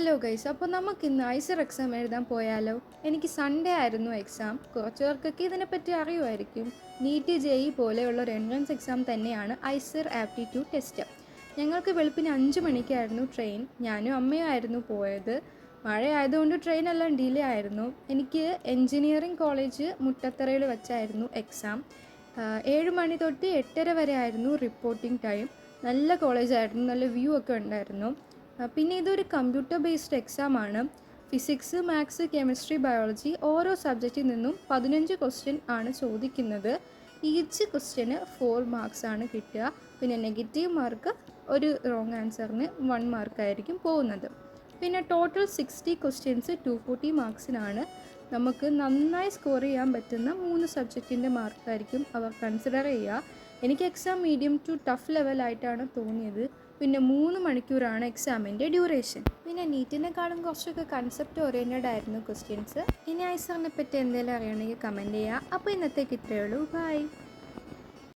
Hello guys, അപ്പോൾ നമുക്കിന്ന് IISER exam എഴുതാൻ പോയാലോ? എനിക്ക് സൺഡേ ആയിരുന്നു എക്സാം. കുറച്ച് പേർക്കൊക്കെ ഇതിനെപ്പറ്റി അറിയുമായിരിക്കും. നീറ്റ് ജെഇ പോലെയുള്ള ഒരു എൻട്രൻസ് എക്സാം തന്നെയാണ് ഐസർ ആപ്റ്റിറ്റ്യൂഡ് ടെസ്റ്റ്. ഞങ്ങൾക്ക് വെളുപ്പിന് 5 മണിക്കായിരുന്നു ട്രെയിൻ. ഞാനും അമ്മയുമായിരുന്നു പോയത്. മഴയായതുകൊണ്ട് ട്രെയിനെല്ലാം ഡിലേ ആയിരുന്നു. എനിക്ക് എൻജിനീയറിംഗ് കോളേജ് മുട്ടത്തറയിൽ വെച്ചായിരുന്നു എക്സാം. 7 മണി തൊട്ട് 8:30 വരെ ആയിരുന്നു റിപ്പോർട്ടിംഗ് ടൈം. നല്ല കോളേജായിരുന്നു, നല്ല വ്യൂ ഒക്കെ ഉണ്ടായിരുന്നു. പിന്നെ ഇതൊരു കമ്പ്യൂട്ടർ ബേസ്ഡ് എക്സാമാണ്. ഫിസിക്സ്, മാത്സ്, കെമിസ്ട്രി, ബയോളജി ഓരോ സബ്ജക്റ്റിൽ നിന്നും 15 ക്വസ്റ്റ്യൻ ആണ് ചോദിക്കുന്നത്. ഈച്ച് ക്വസ്റ്റ്യന് 4 മാർക്സ് ആണ് കിട്ടുക. പിന്നെ നെഗറ്റീവ് മാർക്ക് ഒരു റോങ് ആൻസറിന് 1 മാർക്കായിരിക്കും പോകുന്നത്. പിന്നെ ടോട്ടൽ 60 ക്വസ്റ്റ്യൻസ് 240 മാർക്സിനാണ്. നമുക്ക് നന്നായി സ്കോർ ചെയ്യാൻ പറ്റുന്ന 3 സബ്ജക്റ്റിൻ്റെ മാർക്കായിരിക്കും അവർ കൺസിഡർ ചെയ്യുക. എനിക്ക് എക്സാം മീഡിയം ടു ടഫ് ലെവലായിട്ടാണ് തോന്നിയത്. പിന്നെ 3 മണിക്കൂറാണ് എക്സാമിൻ്റെ ഡ്യൂറേഷൻ. പിന്നെ നീറ്റിനെക്കാളും കുറച്ചൊക്കെ കൺസെപ്റ്റ് ഓറിയൻറ്റഡ് ആയിരുന്നു ക്വസ്റ്റ്യൻസ്. ഇനി ഐസറിനെ പറ്റി എന്തെങ്കിലും അറിയണമെങ്കിൽ കമൻറ്റ് ചെയ്യുക. അപ്പോൾ ഇന്നത്തേക്ക് ഇത്രയേ ഉള്ളൂ. ബൈ.